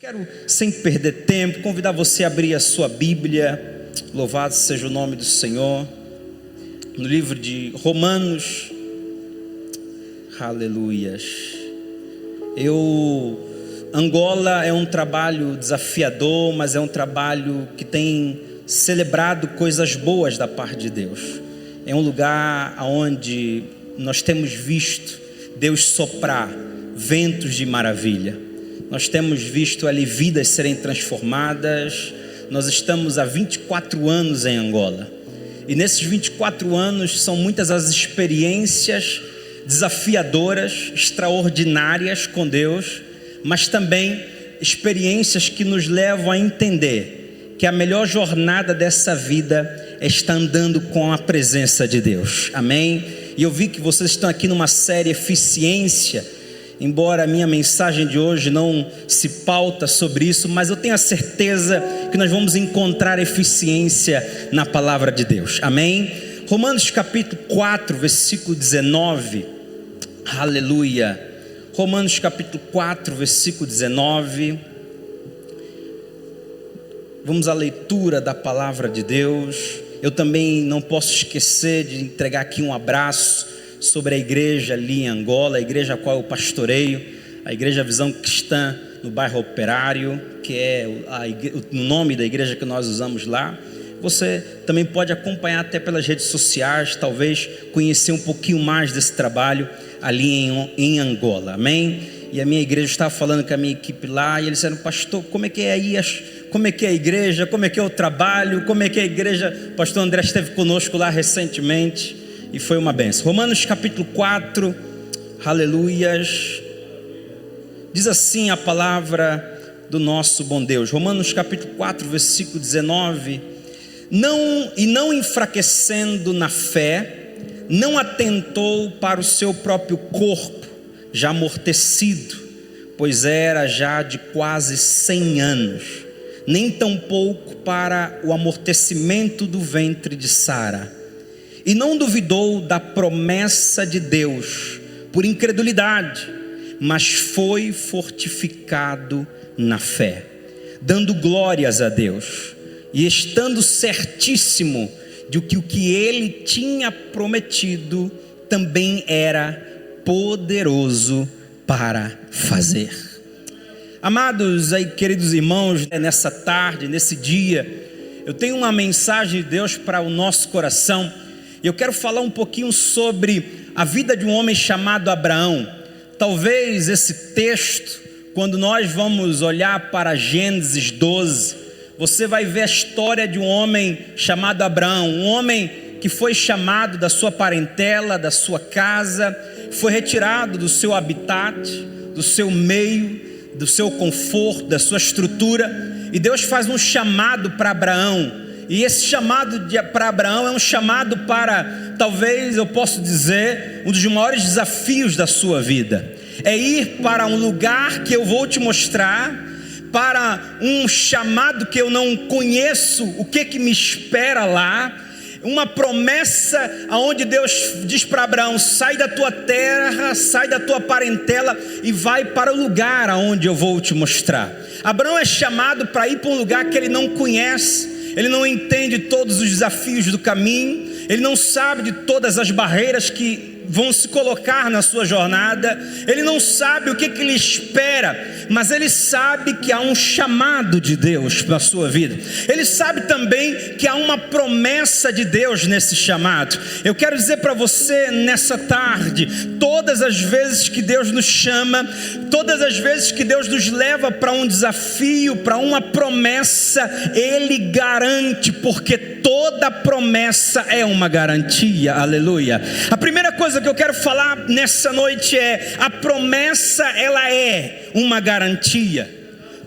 Quero, sem perder tempo, convidar você a abrir a sua Bíblia. Louvado seja o nome do Senhor. No livro de Romanos. Aleluias. Angola é um trabalho desafiador, mas é um trabalho que tem celebrado coisas boas da parte de Deus. É um lugar onde nós temos visto Deus soprar ventos de maravilha. Nós temos visto ali vidas serem transformadas. Nós estamos há 24 anos em Angola. E nesses 24 anos são muitas as experiências desafiadoras, extraordinárias com Deus, mas também experiências que nos levam a entender que a melhor jornada dessa vida é estar andando com a presença de Deus. Amém? E eu vi que vocês estão aqui numa série Eficiência. Embora a minha mensagem de hoje não se pauta sobre isso, mas eu tenho a certeza que nós vamos encontrar eficiência na palavra de Deus. Amém? Romanos capítulo 4, versículo 19. Aleluia. Romanos capítulo 4, versículo 19. Vamos à leitura da palavra de Deus. Eu também não posso esquecer de entregar aqui um abraço sobre a igreja ali em Angola, a igreja a qual eu pastoreio, a Igreja Visão Cristã no bairro Operário, que é o nome da igreja que nós usamos lá. Você também pode acompanhar até pelas redes sociais, talvez conhecer um pouquinho mais desse trabalho ali em Angola, amém? E a minha igreja estava falando com a minha equipe lá, e eles disseram: pastor, como é que é aí, como é que é a igreja, como é que é o trabalho, como é que é a igreja? O pastor André esteve conosco lá recentemente, e foi uma benção. Romanos capítulo 4, aleluias, diz assim a palavra do nosso bom Deus. Romanos capítulo 4, versículo 19. Não enfraquecendo na fé, não atentou para o seu próprio corpo, já amortecido, pois era já de quase 100 anos, nem tampouco para o amortecimento do ventre de Sara. E não duvidou da promessa de Deus por incredulidade, mas foi fortificado na fé, dando glórias a Deus, e estando certíssimo de que o que ele tinha prometido também era poderoso para fazer. Amados aí, queridos irmãos, nessa tarde, nesse dia, eu tenho uma mensagem de Deus para o nosso coração. Eu quero falar um pouquinho sobre a vida de um homem chamado Abraão. Talvez esse texto, quando nós vamos olhar para Gênesis 12, você vai ver a história de um homem chamado Abraão, um homem que foi chamado da sua parentela, da sua casa, foi retirado do seu habitat, do seu meio, do seu conforto, da sua estrutura, e Deus faz um chamado para Abraão. E esse chamado para Abraão é um chamado para, talvez eu possa dizer, um dos maiores desafios da sua vida. É ir para um lugar que eu vou te mostrar, para um chamado que eu não conheço, o que me espera lá. Uma promessa onde Deus diz para Abraão: sai da tua terra, sai da tua parentela e vai para o lugar aonde eu vou te mostrar. Abraão é chamado para ir para um lugar que ele não conhece. Ele não entende todos os desafios do caminho, ele não sabe de todas as barreiras que vão se colocar na sua jornada, ele não sabe o que lhe espera, mas ele sabe que há um chamado de Deus para a sua vida. Ele sabe também que há uma promessa de Deus nesse chamado. Eu quero dizer para você nessa tarde, todas as vezes que Deus nos chama, todas as vezes que Deus nos leva para um desafio, para uma promessa, Ele garante, porque toda promessa é uma garantia. Aleluia. A primeira coisa que eu quero falar nessa noite é: a promessa, ela é uma garantia.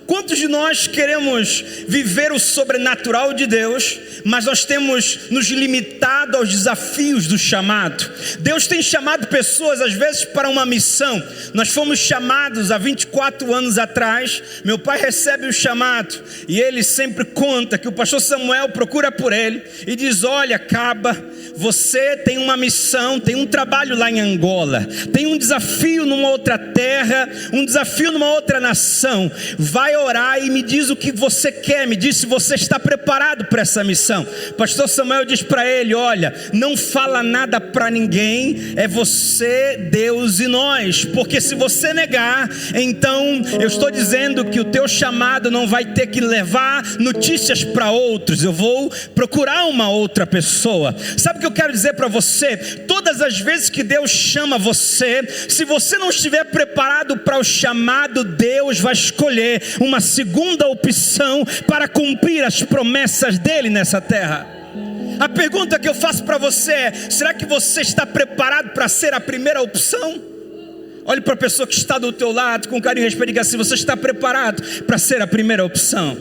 Quantos de nós queremos viver o sobrenatural de Deus, mas nós temos nos limitado aos desafios do chamado? Deus tem chamado pessoas às vezes para uma missão. Nós fomos chamados há 24 anos atrás. Meu pai recebe o chamado e ele sempre conta que o pastor Samuel procura por ele e diz: olha, Caba, você tem uma missão, tem um trabalho lá em Angola, tem um desafio numa outra terra, um desafio numa outra nação. Vai vai orar e me diz o que você quer, me diz se você está preparado para essa missão. Pastor Samuel diz para ele: olha, não fala nada para ninguém, é você, Deus e nós, porque se você negar, então eu estou dizendo que o teu chamado não vai ter que levar notícias para outros, eu vou procurar uma outra pessoa. Sabe o que eu quero dizer para você? Todas as vezes que Deus chama você, se você não estiver preparado para o chamado, Deus vai escolher uma segunda opção para cumprir as promessas dele nessa terra. A pergunta que eu faço para você é: será que você está preparado para ser a primeira opção? Olhe para a pessoa que está do teu lado com carinho e respeito e diga assim: você está preparado para ser a primeira opção?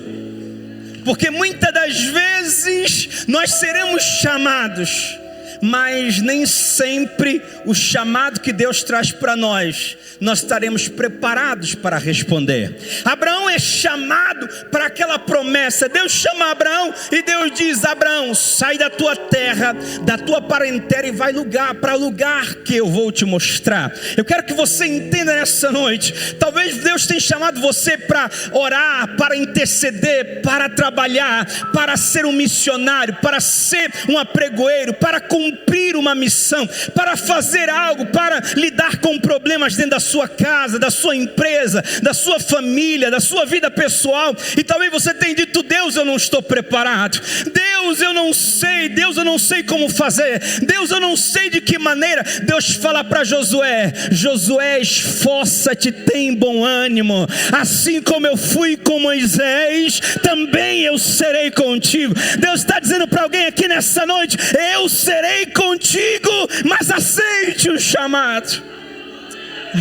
Porque muitas das vezes nós seremos chamados, mas nem sempre o chamado que Deus traz para nós estaremos preparados para responder. Abraão é chamado para aquela promessa. Deus chama Abraão e Deus diz: Abraão, sai da tua terra, da tua parentela e vai para lugar que eu vou te mostrar. Eu quero que você entenda nessa noite, talvez Deus tenha chamado você para orar, para interceder, para trabalhar, para ser um missionário, para ser um apregoeiro, para cumprir uma missão, para fazer algo, para lidar com problemas dentro da sua casa, da sua empresa, da sua família, da sua vida pessoal. E talvez você tenha dito: Deus, eu não estou preparado, Deus, eu não sei, Deus, eu não sei como fazer, Deus, eu não sei de que maneira. Deus fala para Josué: Josué, esforça-te, tem bom ânimo, assim como eu fui com Moisés, também eu serei contigo. Deus está dizendo para alguém aqui nessa noite: eu serei contigo, mas aceite o chamado.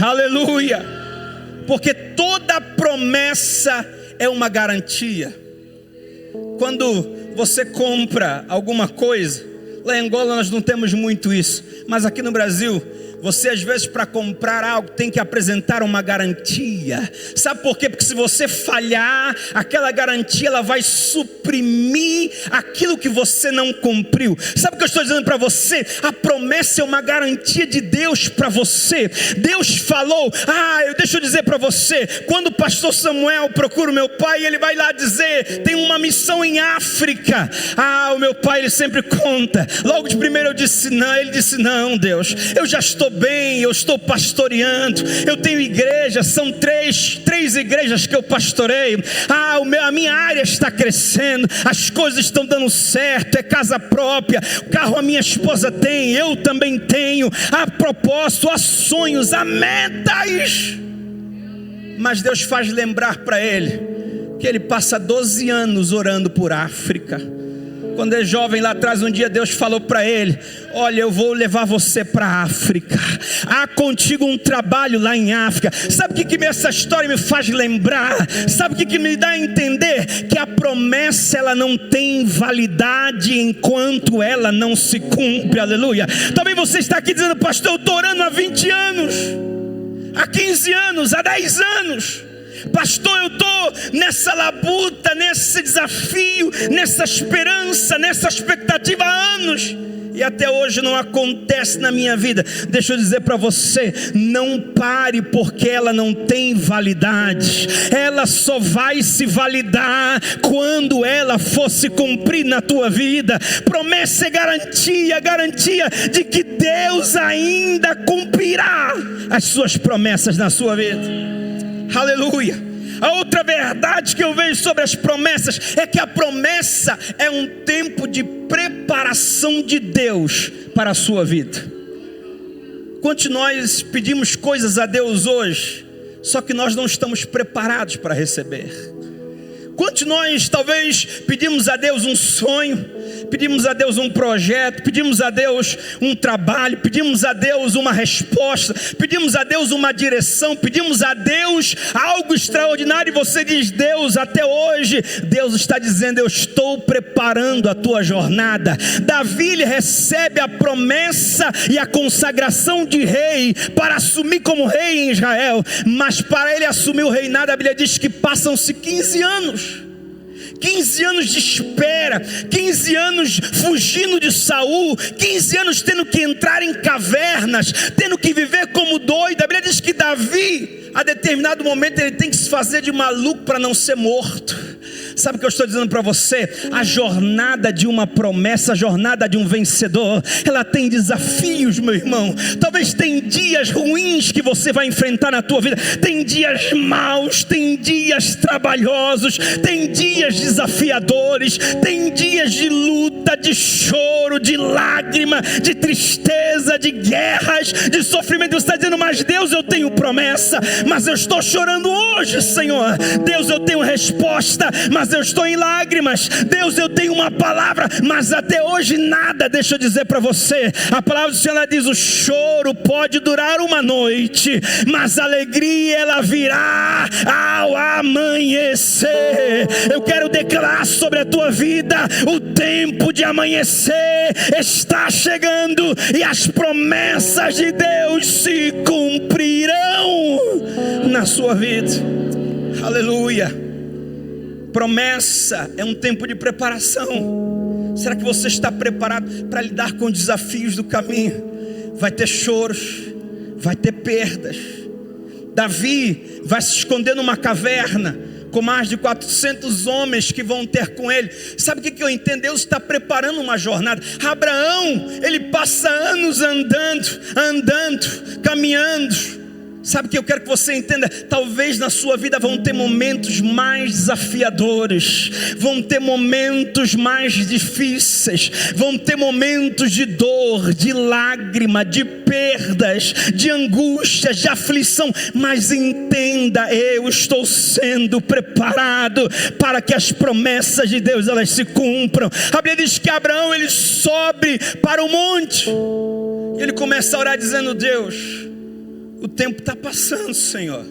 Aleluia. Porque toda promessa é uma garantia. Quando você compra alguma coisa, lá em Angola nós não temos muito isso, mas aqui no Brasil, você às vezes para comprar algo tem que apresentar uma garantia. Sabe por quê? Porque se você falhar, aquela garantia ela vai suprimir aquilo que você não cumpriu. Sabe o que eu estou dizendo para você? A promessa é uma garantia de Deus para você. Deus falou: deixa eu dizer para você, quando o pastor Samuel procura o meu pai, ele vai lá dizer: tem uma missão em África. O meu pai, ele sempre conta. Logo de primeiro eu disse não, ele disse: não, Deus, eu já estou bem, eu estou pastoreando, eu tenho igreja, são três igrejas que eu pastoreio, a minha área está crescendo, as coisas estão dando certo, é casa própria, o carro a minha esposa tem, eu também tenho, há propósito, há sonhos, há metas. Mas Deus faz lembrar para ele que ele passa 12 anos orando por África. Quando é jovem lá atrás, um dia Deus falou para ele: olha, eu vou levar você para a África, há contigo um trabalho lá em África. Sabe o que essa história me faz lembrar? Sabe o que me dá a entender? Que a promessa ela não tem validade enquanto ela não se cumpre. Aleluia. Talvez você está aqui dizendo: pastor, eu estou orando há 20 anos, há 15 anos, há 10 anos. Pastor, eu estou nessa labuta, nesse desafio, nessa esperança, nessa expectativa há anos, e até hoje não acontece na minha vida. Deixa eu dizer para você: não pare, porque ela não tem validade. Ela só vai se validar quando ela for se cumprir na tua vida. Promessa é garantia de que Deus ainda cumprirá as suas promessas na sua vida. Aleluia. A outra verdade que eu vejo sobre as promessas é que a promessa é um tempo de preparação de Deus para a sua vida. Quantos de nós pedimos coisas a Deus hoje, só que nós não estamos preparados para receber? Quantos de nós talvez pedimos a Deus um sonho, pedimos a Deus um projeto, pedimos a Deus um trabalho, pedimos a Deus uma resposta, pedimos a Deus uma direção, pedimos a Deus algo extraordinário, e você diz: Deus, até hoje, Deus está dizendo: eu estou preparando a tua jornada. Davi, ele recebe a promessa e a consagração de rei para assumir como rei em Israel, mas para ele assumir o reinado, a Bíblia diz que passam-se 15 anos. 15 anos de espera, 15 anos fugindo de Saul, 15 anos tendo que entrar em cavernas, tendo que viver como doido. A Bíblia diz que Davi, a determinado momento, ele tem que se fazer de maluco para não ser morto. Sabe o que eu estou dizendo para você? A jornada de uma promessa, a jornada de um vencedor, ela tem desafios, meu irmão. Talvez tem dias ruins que você vai enfrentar na tua vida, tem dias maus, tem dias trabalhosos, tem dias desafiadores, tem dias de luta, de choro, de lágrima, de tristeza, de guerras, de sofrimento. Você está dizendo, mas Deus, eu tenho promessa, mas eu estou chorando hoje, Senhor. Deus, eu tenho resposta, mas eu estou em lágrimas. Deus, eu tenho uma palavra, mas até hoje nada. Deixa eu dizer para você, a palavra do Senhor, ela diz: o choro pode durar uma noite, mas a alegria ela virá ao amanhecer. Eu quero declarar sobre a tua vida: o tempo de amanhecer está chegando e as promessas de Deus se cumprirão na sua vida. Aleluia. Promessa é um tempo de preparação. Será que você está preparado para lidar com os desafios do caminho? Vai ter choros, vai ter perdas. Davi vai se esconder numa caverna com mais de 400 homens que vão ter com ele. Sabe o que eu entendo? Deus está preparando uma jornada. Abraão, ele passa anos andando, caminhando. Sabe o que eu quero que você entenda? Talvez na sua vida vão ter momentos mais desafiadores, vão ter momentos mais difíceis, vão ter momentos de dor, de lágrima, de perdas, de angústias, de aflição. Mas entenda, eu estou sendo preparado para que as promessas de Deus elas se cumpram. A Bíblia diz que Abraão, ele sobe para o monte e ele começa a orar dizendo: Deus, o tempo está passando, Senhor.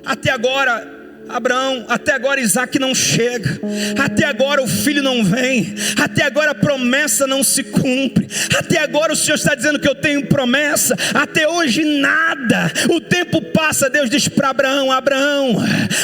Até agora Abraão, até agora Isaac não chega, até agora o filho não vem, até agora a promessa não se cumpre, até agora o Senhor está dizendo que eu tenho promessa, até hoje nada. O tempo passa. Deus diz para Abraão: Abraão,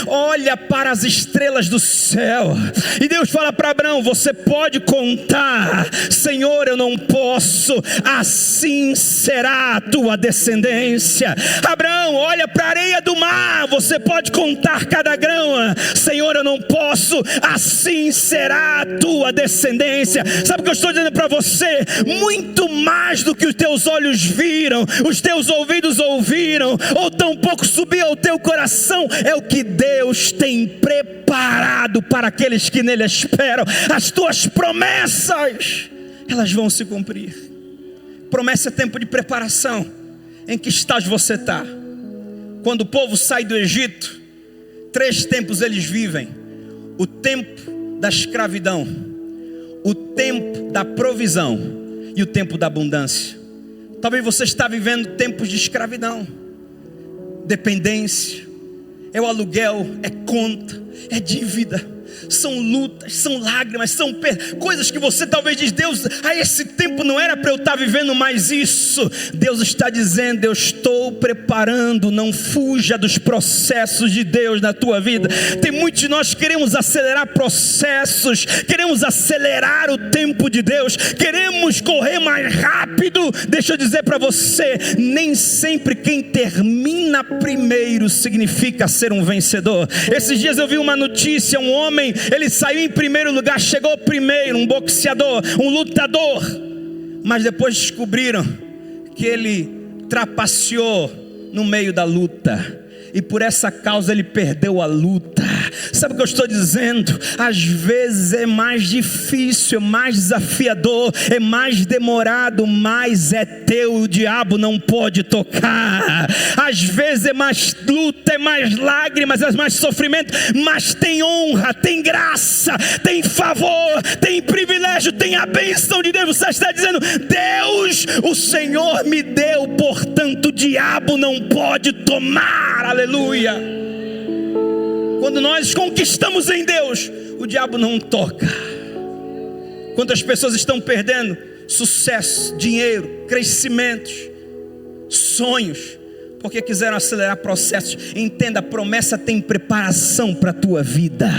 olha para as estrelas do céu. E Deus fala para Abraão: você pode contar? Senhor, eu não posso. Assim será a tua descendência. Abraão, olha para a areia do mar. Você pode contar cada grão? Senhor, eu não posso. Assim será a tua descendência. Sabe o que eu estou dizendo para você? Muito mais do que os teus olhos viram, os teus ouvidos ouviram, ou tampouco subiu ao teu coração, é o que Deus tem preparado para aqueles que nele esperam. As tuas promessas, elas vão se cumprir. Promessa é tempo de preparação. Em que estágio você está? Quando o povo sai do Egito, 3 tempos eles vivem: o tempo da escravidão, o tempo da provisão e o tempo da abundância. Talvez você está vivendo tempos de escravidão, dependência, é o aluguel, é conta, é dívida, são lutas, são lágrimas, são coisas que você talvez diz: Deus, a esse tempo não era para eu estar vivendo mais isso. Deus está dizendo: eu estou preparando. Não fuja dos processos de Deus na tua vida. Tem muitos de nós que queremos acelerar processos, queremos acelerar o tempo de Deus, queremos correr mais rápido. Deixa eu dizer para você, nem sempre quem termina primeiro significa ser um vencedor. Esses dias eu vi uma notícia: um homem, ele saiu em primeiro lugar, chegou primeiro, um boxeador, um lutador, mas depois descobriram que ele trapaceou no meio da luta, e por essa causa ele perdeu a luta. Sabe o que eu estou dizendo? Às vezes é mais difícil, é mais desafiador, é mais demorado, mas é teu, o diabo não pode tocar. Às vezes é mais luta, é mais lágrimas, é mais sofrimento, mas tem honra, tem graça, tem favor, tem privilégio, tem a bênção de Deus. Você está dizendo: Deus, o Senhor me deu, portanto o diabo não pode tomar. Aleluia. Quando nós conquistamos em Deus, o diabo não toca. Quantas pessoas estão perdendo sucesso, dinheiro, crescimentos, sonhos, porque quiseram acelerar processos. Entenda, a promessa tem preparação para a tua vida.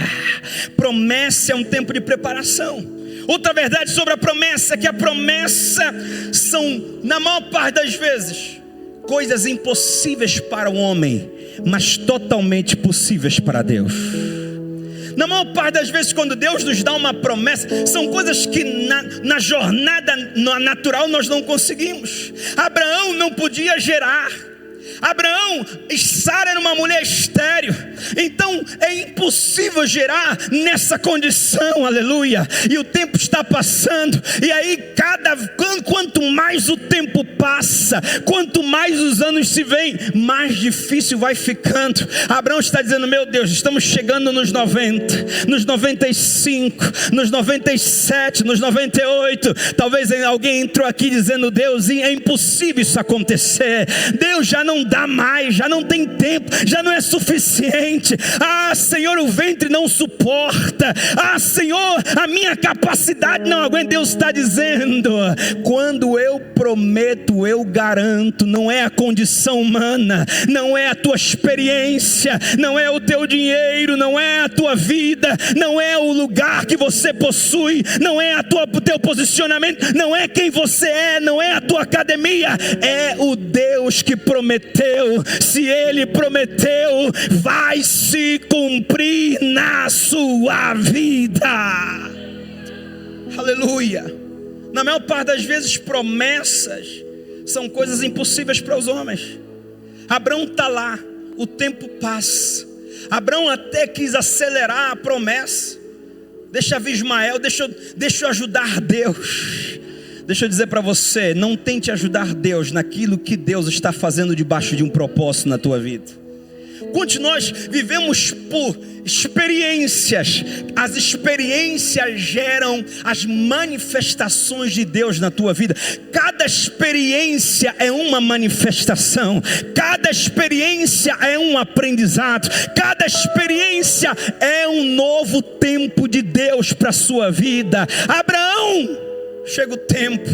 Promessa é um tempo de preparação. Outra verdade sobre a promessa é que a promessa são, na maior parte das vezes, coisas impossíveis para o homem, mas totalmente possíveis para Deus. Na maior parte das vezes, quando Deus nos dá uma promessa, são coisas que na jornada natural nós não conseguimos. Abraão não podia gerar. Abraão, Sara era uma mulher estéril, então é impossível gerar nessa condição, aleluia. E o tempo está passando, e aí quanto mais o tempo passa, quanto mais os anos se vêm, mais difícil vai ficando. Abraão está dizendo: meu Deus, estamos chegando nos 90, nos 95, nos 97, nos 98. Talvez alguém entrou aqui dizendo: Deus, é impossível isso acontecer. Deus, já não dá mais, já não tem tempo, já não é suficiente. Ah, Senhor, o ventre não suporta. Ah, Senhor, a minha capacidade não aguenta. Deus está dizendo: quando eu prometo, eu garanto. Não é a condição humana, não é a tua experiência, não é o teu dinheiro, não é a tua vida, não é o lugar que você possui, não é o teu posicionamento, não é quem você é, não é a tua academia, é o Deus que prometeu. Se Ele prometeu, vai se cumprir na sua vida. Aleluia. Na maior parte das vezes, promessas são coisas impossíveis para os homens. Abraão está lá, o tempo passa. Abraão até quis acelerar a promessa. Deixa vir Ismael, deixa eu ajudar Deus. Deixa eu dizer para você, não tente ajudar Deus naquilo que Deus está fazendo debaixo de um propósito na tua vida. Quantos nós vivemos por experiências? As experiências geram as manifestações de Deus na tua vida. Cada experiência é uma manifestação. Cada experiência é um aprendizado. Cada experiência é um novo tempo de Deus para a sua vida. Abraão, chega o tempo,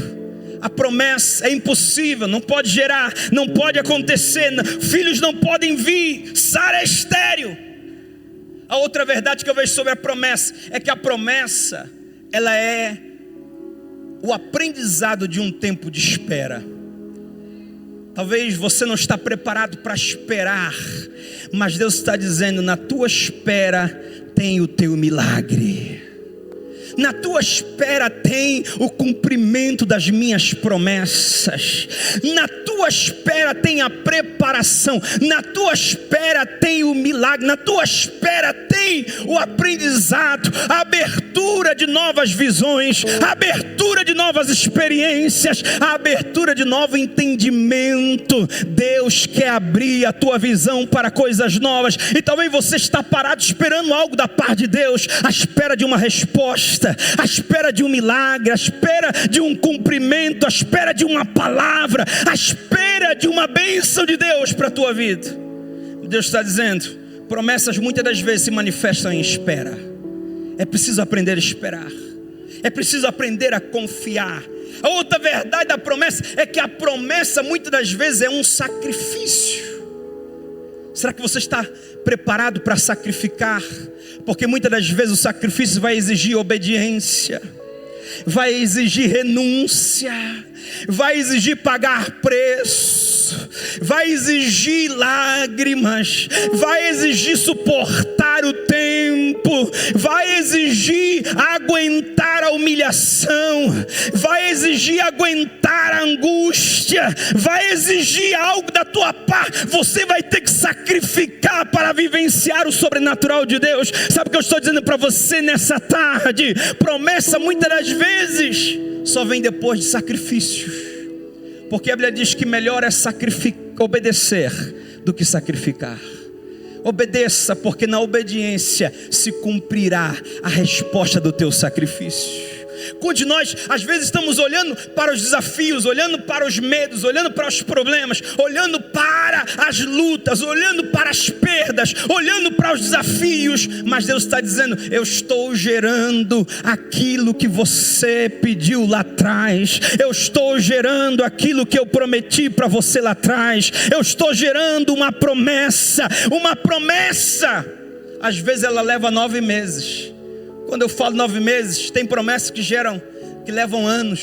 a promessa é impossível, não pode gerar, não pode acontecer, filhos não podem vir, Sara é estéril. A outra verdade que eu vejo sobre a promessa é que a promessa, ela é o aprendizado de um tempo de espera. Talvez você não está preparado para esperar, mas Deus está dizendo: na tua espera tem o teu milagre. Na tua espera tem o cumprimento das minhas promessas. Na tua espera tem a preparação. Na tua espera tem o milagre. Na tua espera tem o aprendizado, a abertura de novas visões, a abertura de novas experiências, a abertura de novo entendimento. Deus quer abrir a tua visão para coisas novas. E talvez você está parado esperando algo da parte de Deus, à espera de uma resposta, à espera de um milagre, à espera de um cumprimento, à espera de uma palavra, à espera de uma bênção de Deus para a tua vida. Deus está dizendo: promessas muitas das vezes se manifestam em espera. É preciso aprender a esperar, é preciso aprender a confiar. A outra verdade da promessa é que a promessa muitas das vezes é um sacrifício. Será que você está preparado para sacrificar? Porque muitas das vezes o sacrifício vai exigir obediência, vai exigir renúncia, vai exigir pagar preço, vai exigir lágrimas, vai exigir suportar o tempo, vai exigir aguentar a humilhação, vai exigir aguentar a angústia, vai exigir algo da tua parte. Você vai ter que sacrificar para vivenciar o sobrenatural de Deus. Sabe o que eu estou dizendo para você nessa tarde? Promessa muitas das vezes só vem depois de sacrifícios, porque a Bíblia diz que melhor é obedecer do que sacrificar. Obedeça, porque na obediência se cumprirá a resposta do teu sacrifício. Quando nós às vezes estamos olhando para os desafios, olhando para os medos, olhando para os problemas, olhando para para as lutas, olhando para as perdas, olhando para os desafios, mas Deus está dizendo: eu estou gerando aquilo que você pediu lá atrás, eu estou gerando aquilo que eu prometi para você lá atrás, eu estou gerando uma promessa. Às vezes ela leva 9 meses. Quando eu falo 9 meses, tem promessas que levam anos.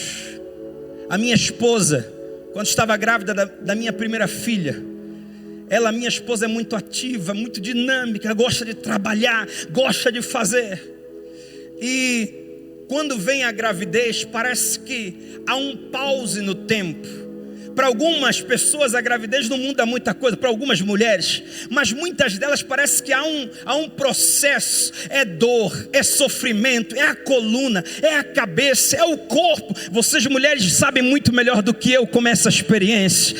A minha esposa, quando estava grávida da minha primeira filha, minha esposa é muito ativa, muito dinâmica, gosta de trabalhar, gosta de fazer. E quando vem a gravidez, parece que há um pause no tempo. Para algumas pessoas a gravidez não muda muita coisa, para algumas mulheres, mas muitas delas parece que há um processo. É dor, é sofrimento, é a coluna, é a cabeça, é o corpo. Vocês mulheres sabem muito melhor do que eu como essa experiência.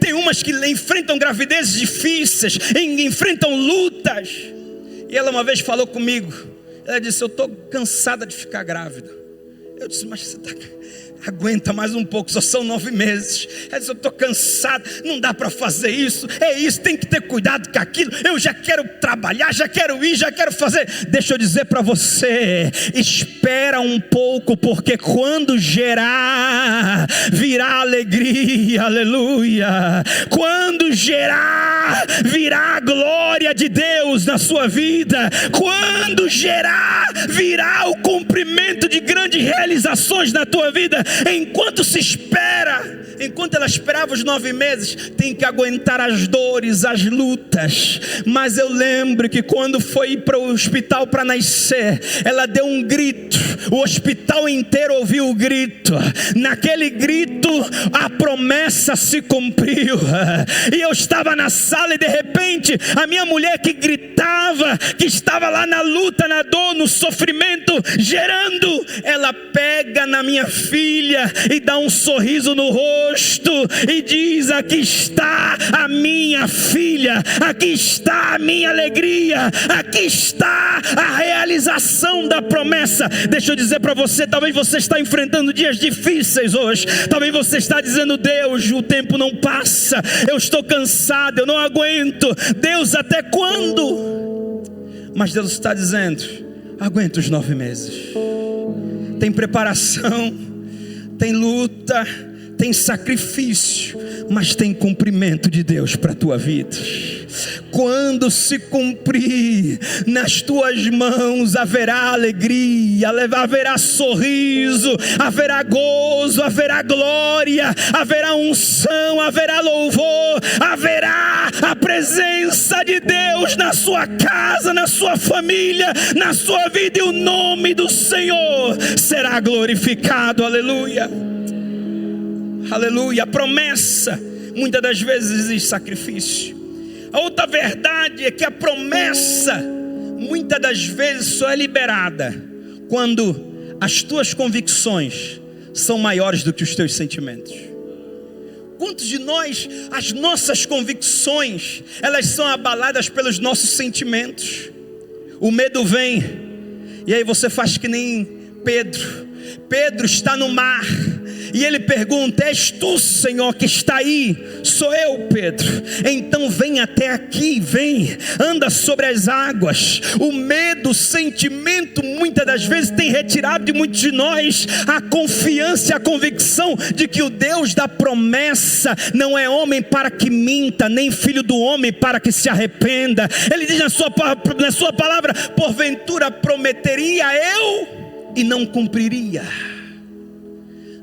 Tem umas que enfrentam gravidezes difíceis, enfrentam lutas. E ela uma vez falou comigo, ela disse: eu estou cansada de ficar grávida. Eu disse: mas você aguenta mais um pouco, só são 9 meses. Ela disse: eu estou cansada, não dá para fazer isso, tem que ter cuidado com aquilo, eu já quero trabalhar, já quero ir, já quero fazer. Deixa eu dizer para você, espera um pouco, porque quando gerar, virá alegria, aleluia. Quando gerar, virá a glória de Deus na sua vida. Quando gerar, virá o cumprimento de grandes realizações na tua vida. Enquanto se espera, enquanto ela esperava os 9 meses, tem que aguentar as dores, as lutas. Mas eu lembro que quando foi para o hospital para nascer, ela deu um grito, o hospital inteiro ouviu o grito. Naquele grito a promessa se cumpriu. E eu estava na sala e de repente a minha mulher que gritava, que estava lá na luta, na dor, no sofrimento, gerando, ela pega na minha filha e dá um sorriso no rosto e diz: aqui está a minha filha, aqui está a minha alegria, aqui está a realização da promessa. Deixa eu dizer para você, talvez você está enfrentando dias difíceis hoje, talvez você está dizendo: Deus, o tempo não passa, eu estou cansado, eu não aguento. Deus, até quando? Mas Deus está dizendo: aguenta os 9 meses. Tem preparação, tem luta, tem sacrifício, mas tem cumprimento de Deus para a tua vida. Quando se cumprir, nas tuas mãos haverá alegria, haverá sorriso, haverá gozo, haverá glória, haverá unção, haverá louvor, haverá a presença de Deus na sua casa, na sua família, na sua vida, e o nome do Senhor será glorificado. Aleluia. Aleluia. A promessa muitas das vezes exige sacrifício. A outra verdade é que a promessa muitas das vezes só é liberada quando as tuas convicções são maiores do que os teus sentimentos. Quantos de nós, as nossas convicções, elas são abaladas pelos nossos sentimentos? O medo vem, e aí você faz que nem Pedro. Pedro está no mar e ele pergunta: és tu, Senhor, que está aí? Sou eu, Pedro. Então vem até aqui, vem, anda sobre as águas. O medo, o sentimento, muitas das vezes tem retirado de muitos de nós a confiança e a convicção de que o Deus da promessa não é homem para que minta, nem filho do homem para que se arrependa. Ele diz na sua palavra: porventura prometeria eu e não cumpriria.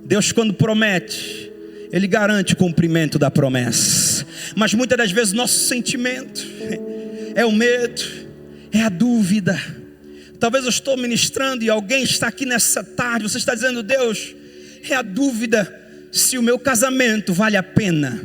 Deus, quando promete, Ele garante o cumprimento da promessa. Mas muitas das vezes nosso sentimento é o medo, é a dúvida. Talvez eu estou ministrando e alguém está aqui nessa tarde, você está dizendo: Deus, é a dúvida se o meu casamento vale a pena.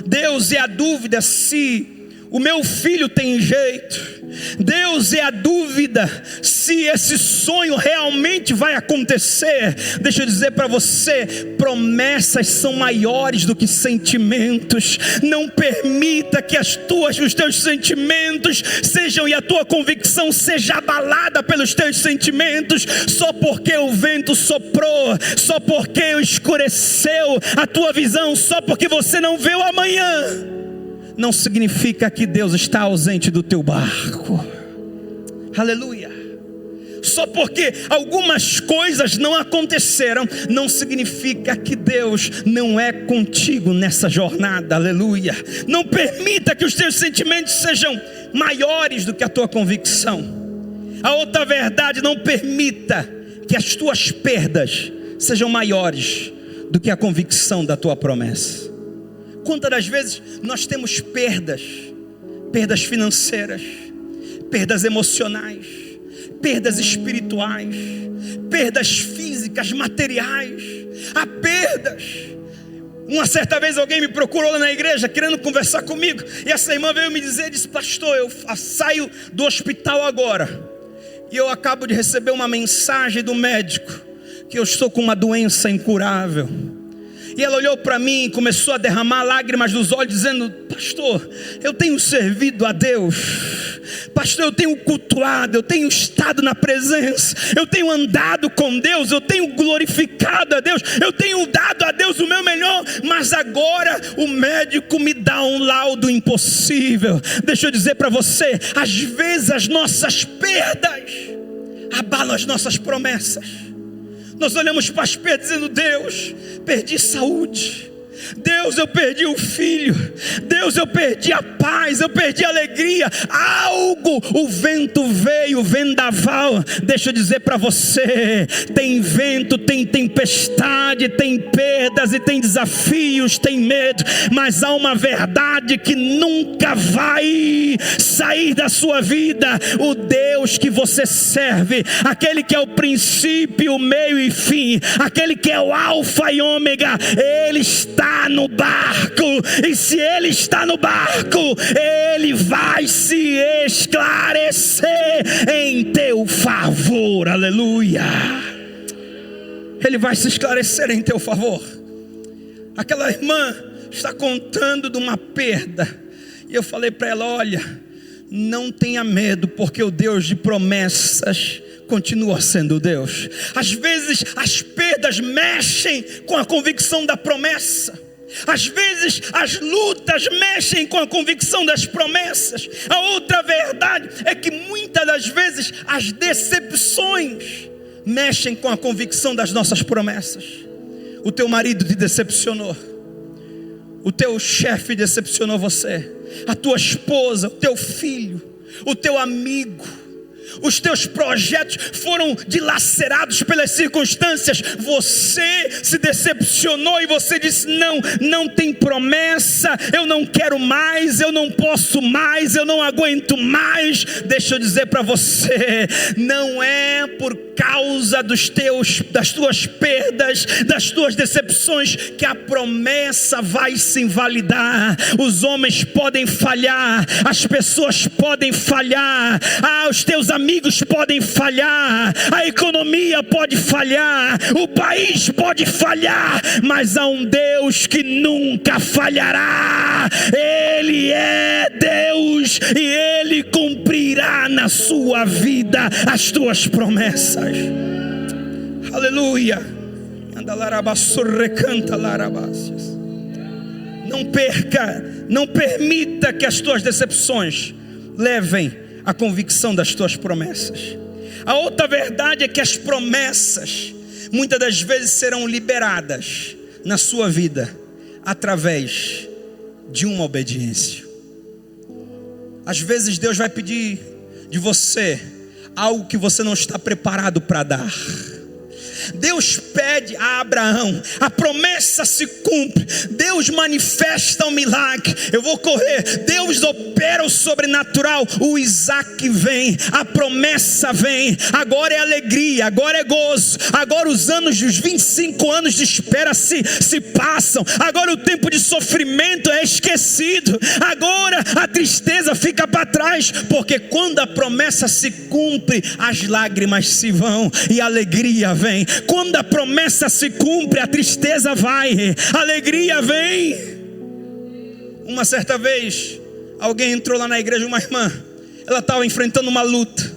Deus, é a dúvida se o meu filho tem jeito. Deus, é a dúvida se esse sonho realmente vai acontecer. Deixa eu dizer para você, promessas são maiores do que sentimentos. Não permita que os teus sentimentos sejam, e a tua convicção seja abalada pelos teus sentimentos, só porque o vento soprou, só porque escureceu a tua visão, só porque você não vê o amanhã. não significa que Deus está ausente do teu barco. Aleluia. Só porque algumas coisas não aconteceram, não significa que Deus não é contigo nessa jornada. Aleluia. Não permita que os teus sentimentos sejam maiores do que a tua convicção. A outra verdade, não permita que as tuas perdas sejam maiores do que a convicção da tua promessa. Quantas das vezes nós temos perdas financeiras, perdas emocionais, perdas espirituais, perdas físicas, materiais. Há perdas. Uma certa vez alguém me procurou lá na igreja querendo conversar comigo, e essa irmã veio me dizer, disse: pastor, eu saio do hospital agora, e eu acabo de receber uma mensagem do médico que eu estou com uma doença incurável. E ela olhou para mim e começou a derramar lágrimas dos olhos, dizendo: pastor, eu tenho servido a Deus, pastor, eu tenho cultuado, eu tenho estado na presença, eu tenho andado com Deus, eu tenho glorificado a Deus, eu tenho dado a Deus o meu melhor, mas agora o médico me dá um laudo impossível. Deixa eu dizer para você, às vezes as nossas perdas abalam as nossas promessas. Nós olhamos para as perdas dizendo: Deus, perdi saúde, Deus, eu perdi o filho, Deus, eu perdi a paz, eu perdi a alegria, algo, o vento veio, o vendaval. Deixa eu dizer para você, tem vento, tem tempestade, tem perdas e tem desafios, tem medo, mas há uma verdade que nunca vai sair da sua vida: o Deus que você serve, aquele que é o princípio, o meio e fim, aquele que é o alfa e ômega, Ele está no barco, e se Ele está no barco, Ele vai se esclarecer em teu favor. Aleluia. Ele vai se esclarecer em teu favor. Aquela irmã está contando de uma perda, e eu falei para ela: olha, não tenha medo, porque o Deus de promessas continua sendo Deus. Às vezes as perdas mexem com a convicção da promessa. Às vezes as lutas mexem com a convicção das promessas. A outra verdade é que muitas das vezes as decepções mexem com a convicção das nossas promessas. O teu marido te decepcionou, o teu chefe decepcionou você, a tua esposa, o teu filho, o teu amigo. Os teus projetos foram dilacerados pelas circunstâncias. Você se decepcionou e você disse: não tem promessa, eu não quero mais, eu não posso mais, eu não aguento mais. Deixa eu dizer para você, não é por causa das tuas perdas, das tuas decepções, que a promessa vai se invalidar. Os homens podem falhar, as pessoas podem falhar, os teus amigos podem falhar, a economia pode falhar, o país pode falhar, mas há um Deus que nunca falhará. Ele é Deus e Ele cumprirá na sua vida as tuas promessas. Aleluia. Não permita que as tuas decepções levem a convicção das tuas promessas. A outra verdade é que as promessas muitas das vezes serão liberadas na sua vida através de uma obediência. Às vezes Deus vai pedir de você algo que você não está preparado para dar. Deus pede a Abraão, a promessa se cumpre, Deus manifesta um milagre, eu vou correr, Deus opera o sobrenatural, o Isaac vem, a promessa vem, agora é alegria, agora é gozo, agora os 25 anos de espera se passam, agora o tempo de sofrimento é esquecido, agora a tristeza fica para trás, porque quando a promessa se cumpre, as lágrimas se vão e a alegria vem. Quando a promessa se cumpre, a tristeza vai, a alegria vem. Uma certa vez, alguém entrou lá na igreja, uma irmã, ela estava enfrentando uma luta,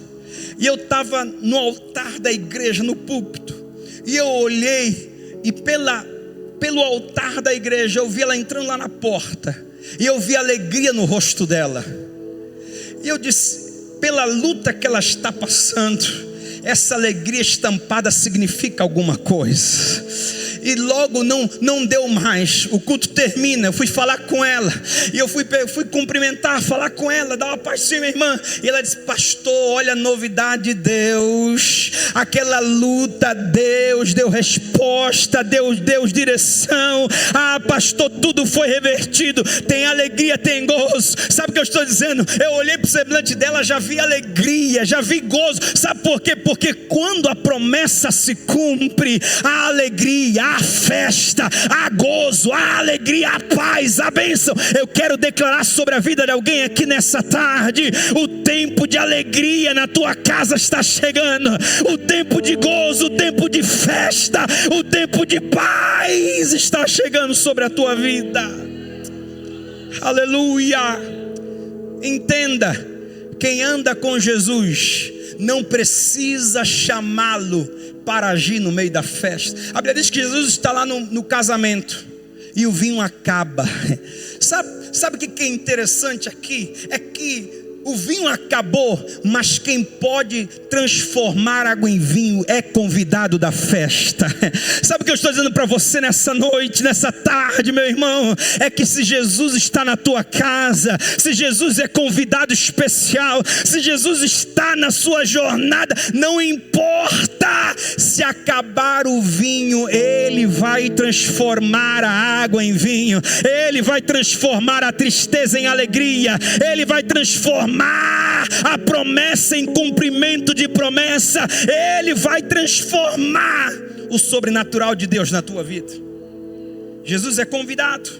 e eu estava no altar da igreja, no púlpito, e eu olhei, e pelo altar da igreja, eu vi ela entrando lá na porta, e eu vi alegria no rosto dela. E eu disse: pela luta que ela está passando, essa alegria estampada significa alguma coisa. E logo não deu mais. O culto termina, eu fui falar com ela, e eu fui cumprimentar, falar com ela, dar uma paz sim, minha irmã. E ela disse: pastor, olha a novidade de Deus. Aquela luta, Deus deu resposta, Deus deu direção. Ah, pastor, tudo foi revertido. Tem alegria, tem gozo. Sabe o que eu estou dizendo? Eu olhei para o semblante dela, já vi alegria, já vi gozo. Sabe por quê? Porque quando a promessa se cumpre, a alegria, a festa, a gozo, a alegria, a paz, a bênção. Eu quero declarar sobre a vida de alguém aqui nessa tarde: o tempo de alegria na tua casa está chegando, o tempo de gozo, o tempo de festa, o tempo de paz está chegando sobre a tua vida. Aleluia. Entenda, quem anda com Jesus não precisa chamá-lo para agir no meio da festa. A Bíblia diz que Jesus está lá no casamento e o vinho acaba. Sabe o que é interessante aqui? É que o vinho acabou, mas quem pode transformar água em vinho é convidado da festa. Sabe o que eu estou dizendo para você nessa noite, nessa tarde, meu irmão? É que se Jesus está na tua casa, se Jesus é convidado especial, se Jesus está na sua jornada, não importa se acabar o vinho, Ele vai transformar a água em vinho, Ele vai transformar a tristeza em alegria, Ele vai transformar a promessa em cumprimento de promessa. Ele vai transformar o sobrenatural de Deus na tua vida. Jesus é convidado,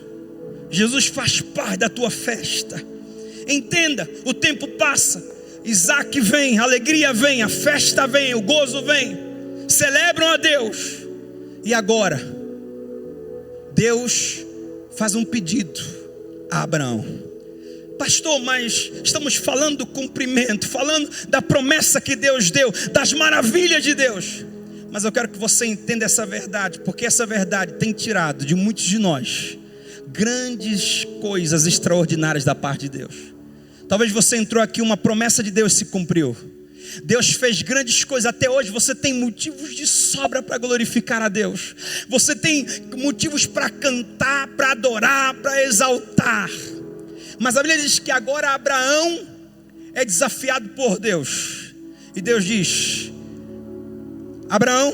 Jesus faz parte da tua festa. Entenda, o tempo passa, Isaac vem, a alegria vem, a festa vem, o gozo vem, celebram a Deus. E agora Deus faz um pedido a Abraão. Pastor, mas estamos falando do cumprimento, falando da promessa que Deus deu, das maravilhas de Deus. Mas eu quero que você entenda essa verdade, porque essa verdade tem tirado de muitos de nós grandes coisas extraordinárias da parte de Deus. Talvez você entrou aqui, uma promessa de Deus se cumpriu, Deus fez grandes coisas. Até hoje você tem motivos de sobra para glorificar a Deus, você tem motivos para cantar, para adorar, para exaltar. Mas a Bíblia diz que agora Abraão é desafiado por Deus. E Deus diz: Abraão,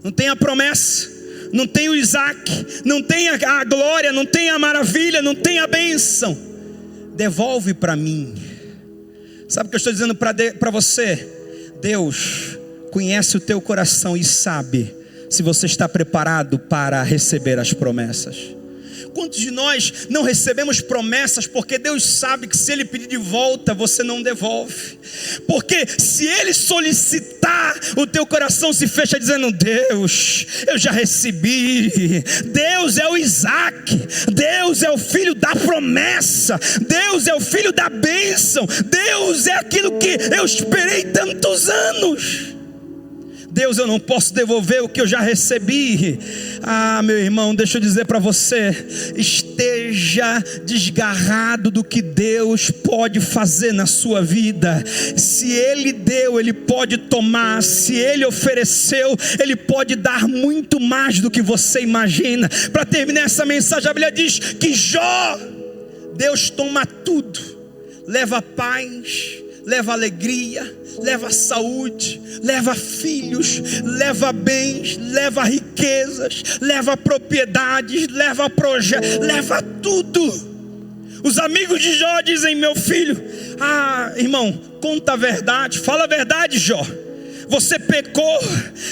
não tem a promessa, não tem o Isaac, não tem a glória, não tem a maravilha, não tem a bênção. Devolve para mim. Sabe o que eu estou dizendo para você? Deus conhece o teu coração e sabe se você está preparado para receber as promessas. Quantos de nós não recebemos promessas porque Deus sabe que se Ele pedir de volta, você não devolve? Porque se Ele solicitar, o teu coração se fecha dizendo: Deus, eu já recebi. Deus é o Isaac, Deus é o filho da promessa, Deus é o filho da bênção, Deus é aquilo que eu esperei tantos anos. Deus, eu não posso devolver o que eu já recebi. Ah, meu irmão, deixa eu dizer para você: esteja desgarrado do que Deus pode fazer na sua vida. Se Ele deu, Ele pode tomar. Se Ele ofereceu, Ele pode dar muito mais do que você imagina. Para terminar essa mensagem, a Bíblia diz que Jó, Deus toma tudo, leva paz, leva alegria, leva saúde, leva filhos, leva bens, leva riquezas, leva propriedades, leva projetos, leva tudo. Os amigos de Jó dizem: meu filho, irmão, conta a verdade, fala a verdade, Jó. Você pecou,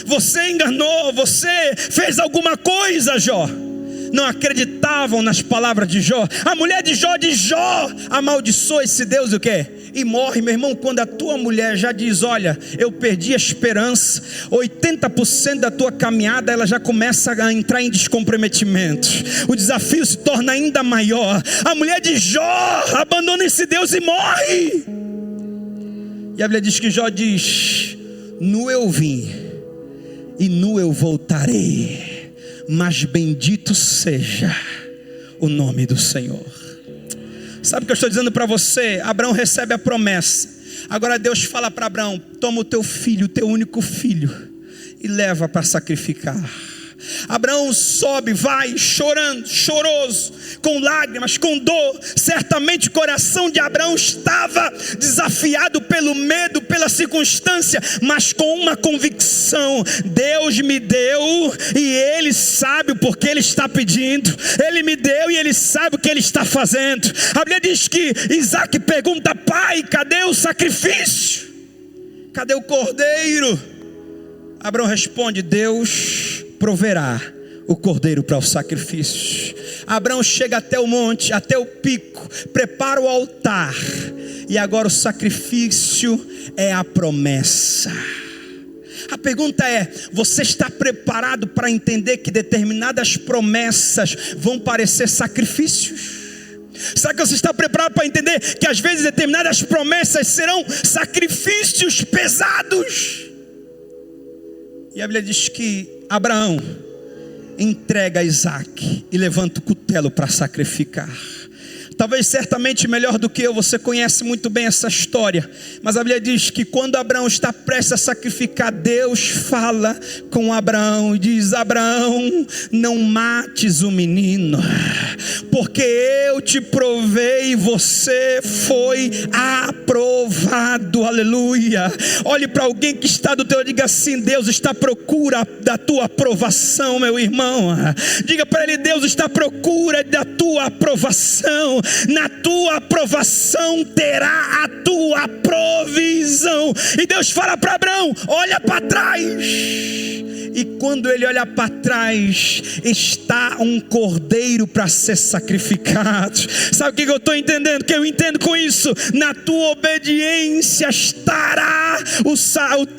você enganou, você fez alguma coisa, Jó. Não acreditavam nas palavras de Jó. A mulher de Jó diz: Jó amaldiçoa esse Deus e o quê? E morre. Meu irmão, quando a tua mulher já diz: olha, eu perdi a esperança, 80% da tua caminhada ela já começa a entrar em descomprometimento, o desafio se torna ainda maior. A mulher de Jó abandona esse Deus e morre. E a Bíblia diz que Jó diz: nu eu vim e nu eu voltarei, mas bendito seja o nome do Senhor. Sabe o que eu estou dizendo para você? Abraão recebe a promessa. Agora Deus fala para Abraão: toma o teu filho, o teu único filho, e leva para sacrificar. Abraão sobe, vai chorando, choroso, com lágrimas, com dor. Certamente o coração de Abraão estava desafiado pelo medo, pela circunstância, mas com uma convicção: Deus me deu e Ele sabe o porquê Ele está pedindo. Ele me deu e Ele sabe o que Ele está fazendo. A Bíblia diz que Isaac pergunta: pai, cadê o sacrifício? Cadê o cordeiro? Abraão responde: Deus proverá o cordeiro para o sacrifício. Abraão chega até o monte, até o pico, prepara o altar, e agora o sacrifício é a promessa. A pergunta é: você está preparado para entender que determinadas promessas vão parecer sacrifícios? Será que você está preparado para entender que às vezes determinadas promessas serão sacrifícios pesados? E a Bíblia diz que Abraão entrega Isaac e levanta o cutelo para sacrificar. Talvez certamente melhor do que eu, você conhece muito bem essa história. Mas a Bíblia diz que quando Abraão está prestes a sacrificar, Deus fala com Abraão e diz: Abraão, não mates o menino, porque eu te provei e você foi aprovado. Aleluia. Olhe para alguém que está do teu lado e diga assim: Deus está à procura da tua aprovação, meu irmão. Diga para ele: Deus está à procura da tua aprovação. Na tua aprovação terá a tua provisão. E Deus fala para Abraão: olha para trás. E quando ele olha para trás, está um cordeiro para ser sacrificado. Sabe o que eu estou entendendo? Que eu entendo com isso: na tua obediência estará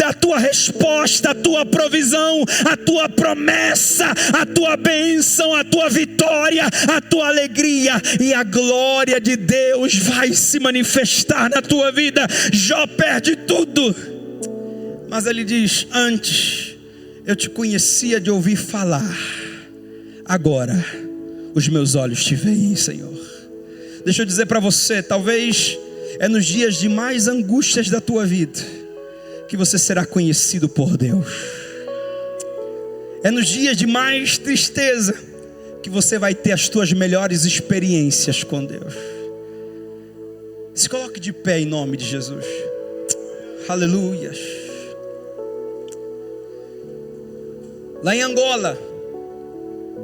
a tua resposta, a tua provisão, a tua promessa, a tua bênção, a tua vitória, a tua alegria, e a glória de Deus vai se manifestar na tua vida. Jó perde tudo, mas ele diz: antes eu te conhecia de ouvir falar, agora os meus olhos te veem, Senhor. Deixa eu dizer para você: talvez é nos dias de mais angústias da tua vida que você será conhecido por Deus. É nos dias de mais tristeza que você vai ter as tuas melhores experiências com Deus. Se coloque de pé em nome de Jesus. Aleluias. Lá em Angola,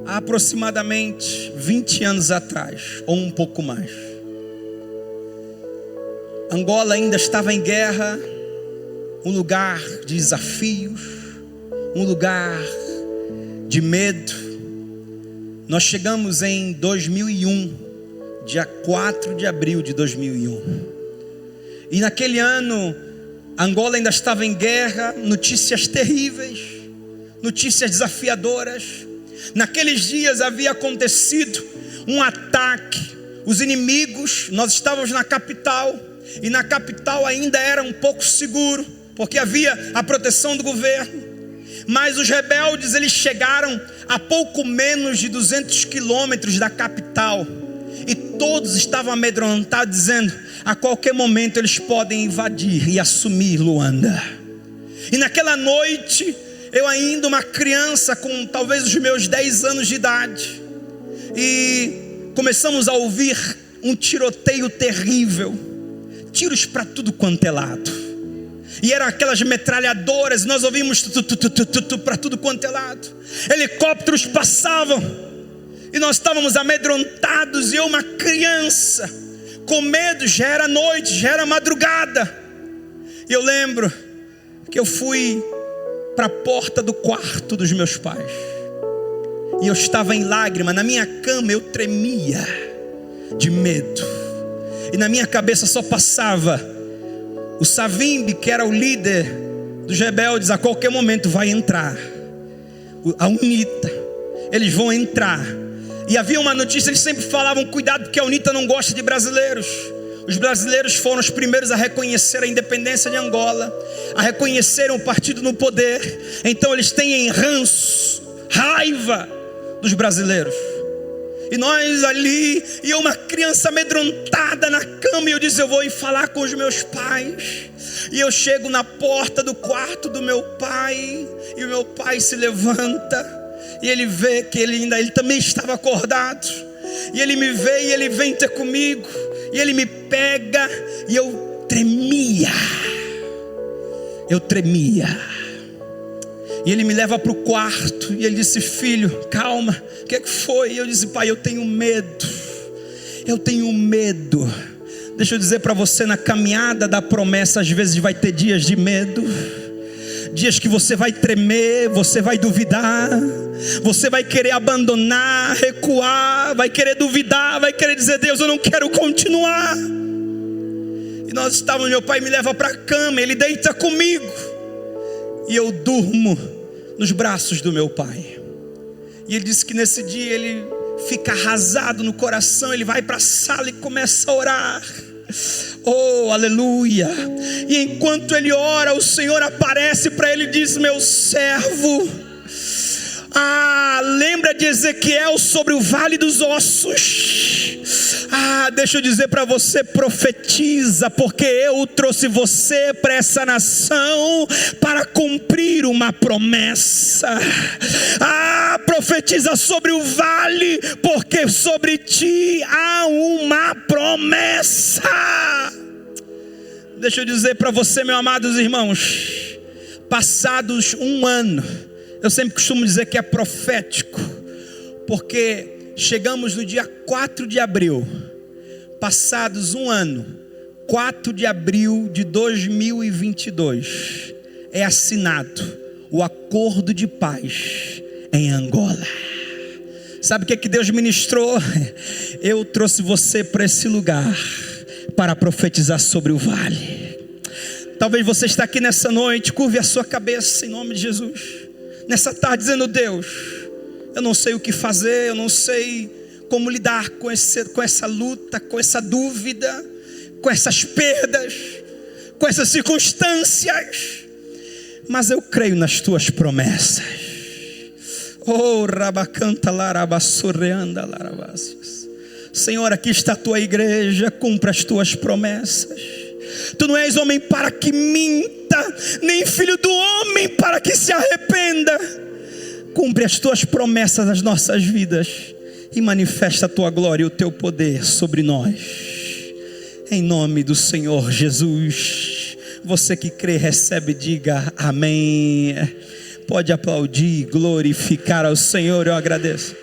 há aproximadamente 20 anos atrás, ou um pouco mais, Angola ainda estava em guerra, um lugar de desafios, um lugar de medo. Nós chegamos em 2001, dia 4 de abril de 2001. E naquele ano, Angola ainda estava em guerra, notícias terríveis, notícias desafiadoras. Naqueles dias havia acontecido um ataque. Os inimigos, nós estávamos na capital, e na capital ainda era um pouco seguro, porque havia a proteção do governo. Mas os rebeldes, eles chegaram a pouco menos de 200 quilômetros da capital, e todos estavam amedrontados, dizendo: a qualquer momento eles podem invadir e assumir Luanda. E naquela noite, eu ainda uma criança com talvez os meus 10 anos de idade, e começamos a ouvir um tiroteio terrível, tiros para tudo quanto é lado, e eram aquelas metralhadoras, nós ouvimos para tudo quanto é lado, helicópteros passavam, e nós estávamos amedrontados, e eu uma criança, com medo. Já era noite, já era madrugada, e eu lembro que eu fui para a porta do quarto dos meus pais, e eu estava em lágrima, na minha cama eu tremia de medo, e na minha cabeça só passava: o Savimbi, que era o líder dos rebeldes, a qualquer momento vai entrar, a UNITA, eles vão entrar. E havia uma notícia, eles sempre falavam: cuidado, porque a UNITA não gosta de brasileiros. Os brasileiros foram os primeiros a reconhecer a independência de Angola, a reconhecerem o partido no poder. Então eles têm ranço, raiva dos brasileiros. E nós ali, e eu uma criança amedrontada na cama, e eu disse, eu vou ir falar com os meus pais. E eu chego na porta do quarto do meu pai, e o meu pai se levanta, e ele vê que ele também estava acordado. E ele me vê, e ele vem ter comigo, e ele me pega, e eu tremia. E ele me leva para o quarto, e ele disse, filho, calma, o que foi? E eu disse, pai, eu tenho medo. Deixa eu dizer para você, na caminhada da promessa, às vezes vai ter dias de medo, dias que você vai tremer, você vai duvidar, você vai querer abandonar, recuar, vai querer duvidar, vai querer dizer, Deus, eu não quero continuar. E nós estávamos, meu pai me leva para a cama, ele deita comigo, e eu durmo nos braços do meu pai. E ele disse que nesse dia ele fica arrasado no coração, ele vai para a sala e começa a orar. Oh, aleluia. E enquanto ele ora, o Senhor aparece para ele e diz, meu servo, lembra de Ezequiel sobre o vale dos ossos? Deixa eu dizer para você, profetiza, porque eu trouxe você para essa nação para cumprir uma promessa. Profetiza sobre o vale, porque sobre ti há uma promessa. Deixa eu dizer para você, meus amados irmãos, passados um ano, eu sempre costumo dizer que é profético, porque chegamos no dia 4 de abril, passados um ano, 4 de abril de 2022, é assinado o acordo de paz em Angola. Sabe o que Deus ministrou? Eu trouxe você para esse lugar para profetizar sobre o vale. Talvez você está aqui nessa noite, curve a sua cabeça em nome de Jesus, nessa tarde dizendo, Deus, eu não sei o que fazer, eu não sei como lidar com essa luta, com essa dúvida, com essas perdas, com essas circunstâncias, mas eu creio nas tuas promessas. Oh, rabacanta larabassurreanda larabácias. Senhor, aqui está a tua igreja, cumpra as tuas promessas. Tu não és homem para que minta, nem filho do homem para que se arrependa. Cumpre as tuas promessas nas nossas vidas e manifesta a tua glória e o teu poder sobre nós, em nome do Senhor Jesus. Você que crê, recebe, diga amém. Pode aplaudir, glorificar ao Senhor, eu agradeço.